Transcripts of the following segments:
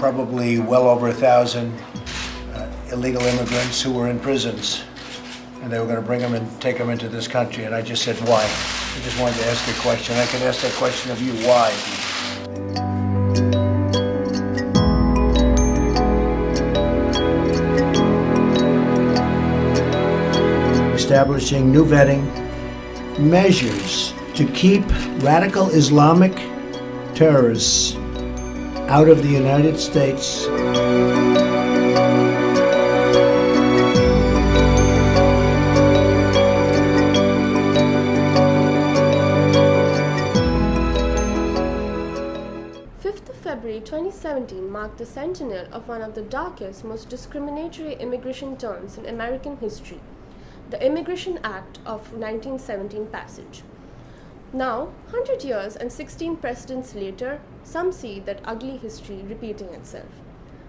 probably well over 1,000 illegal immigrants who were in prisons, and they were going to bring them and take them into this country. And I just said, why? I just wanted to ask a question. I could ask that question of you, why? Establishing new vetting measures to keep radical Islamic terrorists out of the United States. February 2017 marked the centennial of one of the darkest, most discriminatory immigration terms in American history, the Immigration Act of 1917 passage. Now, 100 years and 16 presidents later, some see that ugly history repeating itself.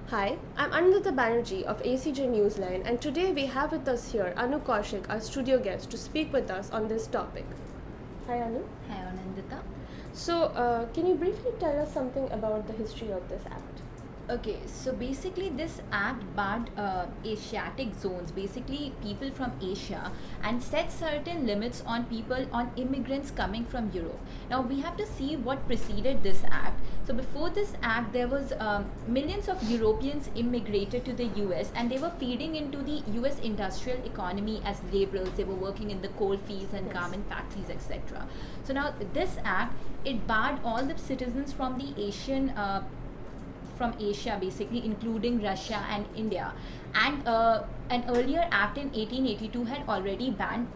Hi, I'm Anindita of ACJ Newsline, and today we have with us here Annu, our studio guest, to speak with us on this topic. Hi Annu. Hi Anindita. So, can you briefly tell us something about the history of this act? Okay, so basically this act barred Asiatic zones, basically people from Asia, and set certain limits on immigrants coming from Europe. Now we have to see what preceded this act. So before this act, there was millions of Europeans immigrated to the US, and they were feeding into the US industrial economy as laborers. They were working in the coal fields and garment factories, etc. So now this act, it barred all the citizens from the from Asia, basically including Russia and India, and an earlier act in 1882 had already banned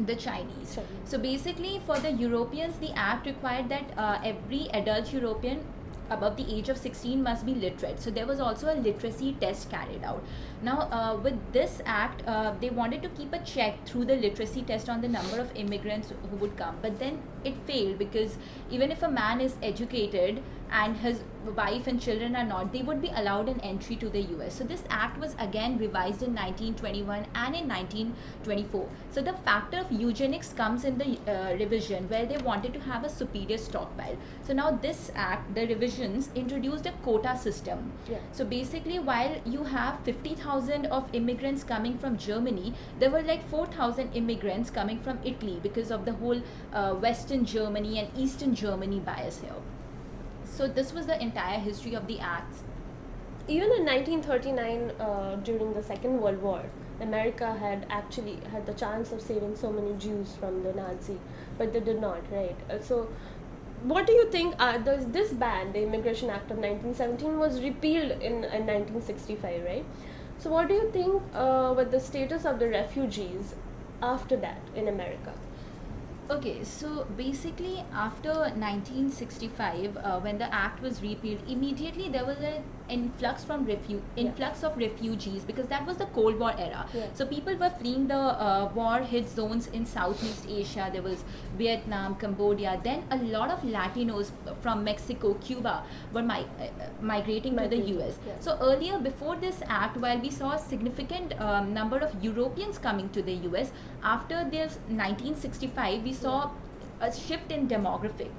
the Chinese. So basically for the Europeans, the act required that every adult European above the age of 16 must be literate. So there was also a literacy test carried out. Now with this act, they wanted to keep a check through the literacy test on the number of immigrants who would come, but then it failed, because even if a man is educated and his wife and children are not, they would be allowed an entry to the US. So this act was again revised in 1921 and in 1924. So the factor of eugenics comes in the revision, where they wanted to have a superior stockpile. So now this act, the revisions, introduced a quota system. So basically, while you have 50,000 of immigrants coming from Germany, there were like 4,000 immigrants coming from Italy because of the whole Western Germany and Eastern Germany bias here. So this was the entire history of the acts. Even in 1939, during the Second World War, America had actually had the chance of saving so many Jews from the Nazi, but they did not, right? So what do you think, this ban, the Immigration Act of 1917, was repealed in 1965, right? So what do you think with the status of the refugees after that in America? Okay, so basically after 1965, when the act was repealed, immediately there was an influx of refugees, because that was the Cold War era. So people were fleeing the war-hit zones in Southeast Asia. There was Vietnam, Cambodia. Then a lot of Latinos from Mexico, Cuba were migrating to the US. So earlier, before this act, while we saw a significant number of Europeans coming to the US, after this 1965, we saw a shift in demographic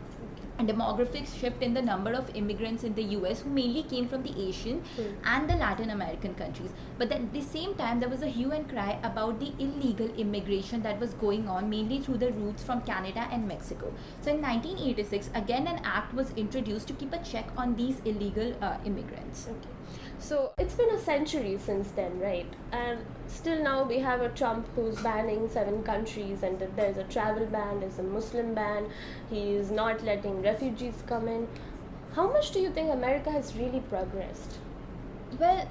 shift in the number of immigrants in the US, who mainly came from the Asian and the Latin American countries. But at the same time, there was a hue and cry about the illegal immigration that was going on, mainly through the routes from Canada and Mexico. So in 1986, again an act was introduced to keep a check on these illegal immigrants. Okay. So it's been a century since then, right? And still now we have a Trump who's banning 7 countries, and there's a travel ban, there's a Muslim ban, he is not letting refugees come in. How much do you think America has really progressed? Well,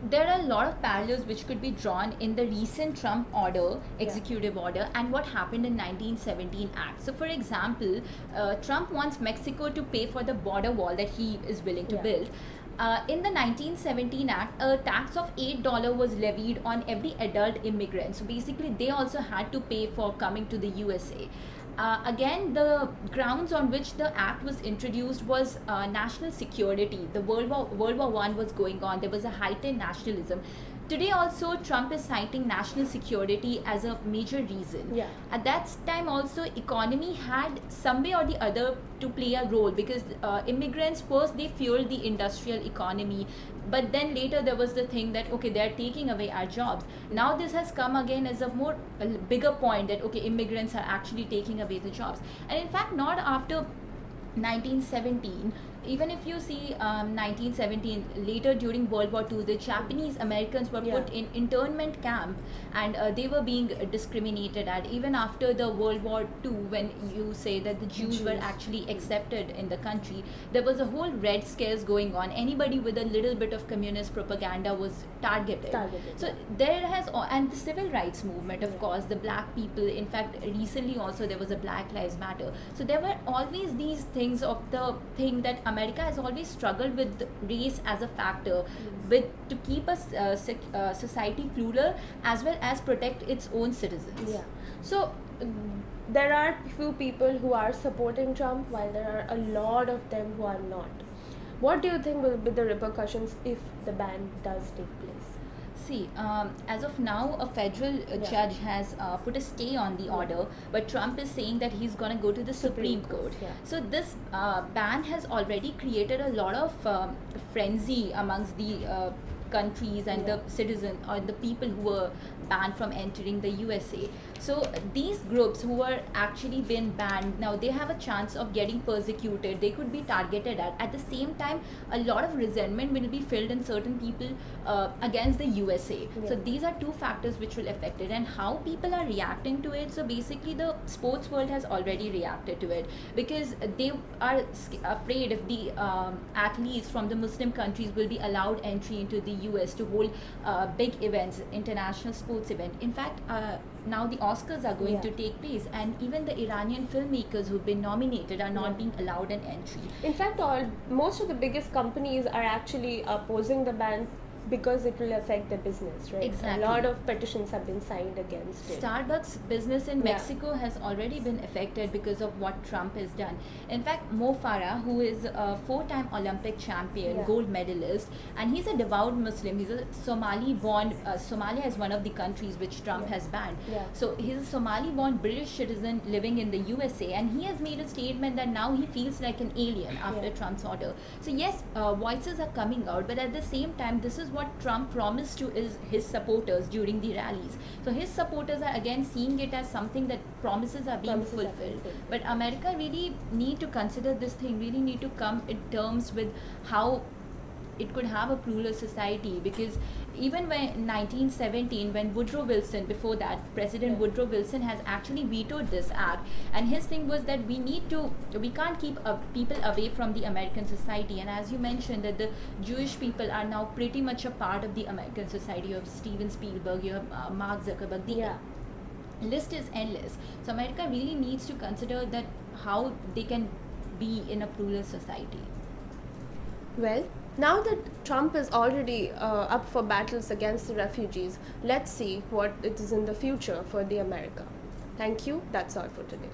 there are a lot of parallels which could be drawn in the recent Trump order, executive order, and what happened in 1917 Act. So for example, Trump wants Mexico to pay for the border wall that he is willing to build. In the 1917 Act, a tax of $8 was levied on every adult immigrant. So basically, they also had to pay for coming to the USA. Again, the grounds on which the act was introduced was national security. The World War I was going on. There was a heightened nationalism. today also Trump is citing national security as a major reason. Yeah. At that time also economy had some way or the other to play a role, because immigrants first they fueled the industrial economy, but then later there was the thing that okay, they're taking away our jobs. Now this has come again as a bigger point that okay, immigrants are actually taking away the jobs. And in fact not after 1917, even if you see 1917, later during World War II, the Japanese Americans were Yeah. put in internment camp, and they were being discriminated at. Even after the World War II, when you say that the Jews were Jews. actually accepted in the country, there was a whole red scares going on. Anybody with a little bit of communist propaganda was targeted. So there has, and the civil rights movement, of Yeah. course, the black people. In fact, recently also there was a Black Lives Matter. So there were always these things of the thing that America has always struggled with race as a factor, with to keep a society plural as well as protect its own citizens. Yeah. So there are few people who are supporting Trump, while there are a lot of them who are not. What do you think will be the repercussions if the ban does take place? See, as of now, a federal Yeah. judge has put a stay on the order, but Trump is saying that he's going to go to the Supreme Court. yeah. So this ban has already created a lot of frenzy amongst the countries and Yeah. the citizens or the people who were banned from entering the USA. So these groups who were actually been banned, now they have a chance of getting persecuted. They could be targeted at. At the same time, a lot of resentment will be filled in certain people against the USA. So Yeah. these are two factors which will affect it, and how people are reacting to it. So basically, the sports world has already reacted to it, because they are afraid if the athletes from the Muslim countries will be allowed entry into the US to hold big events, international sports event. In fact, now the Oscars are going Yeah. to take place, and even the Iranian filmmakers who've been nominated are not Yeah. being allowed an entry. In fact, most of the biggest companies are actually opposing the ban because it will affect their business, right? Exactly. A lot of petitions have been signed against it. Starbucks business in Yeah. Mexico has already been affected because of what Trump has done. In fact, Mo Farah, who is a four-time Olympic champion, Yeah. gold medalist, and he's a devout Muslim. He's a Somali-born. Somalia is one of the countries which Trump Yeah. has banned. Yeah. So he's a Somali-born British citizen living in the USA, and he has made a statement that now he feels like an alien after Yeah. Trump's order. So yes, voices are coming out, but at the same time, this is what Trump promised to his supporters during the rallies. So his supporters are again seeing it as something that promises are being Promises are being fulfilled. fulfilled. But America really need to consider this thing, really need to come in terms with how it could have a plural society, because even when 1917, when Woodrow Wilson, before that President Yeah. Woodrow Wilson has actually vetoed this act, and his thing was that we can't keep people away from the American society. And as you mentioned, that the Jewish people are now pretty much a part of the American society. You have Steven Spielberg, you have Mark Zuckerberg, the Yeah. list is endless. So America really needs to consider that how they can be in a plural society. Well, now that Trump is already up for battles against the refugees, let's see what it is in the future for the America. Thank you. That's all for today.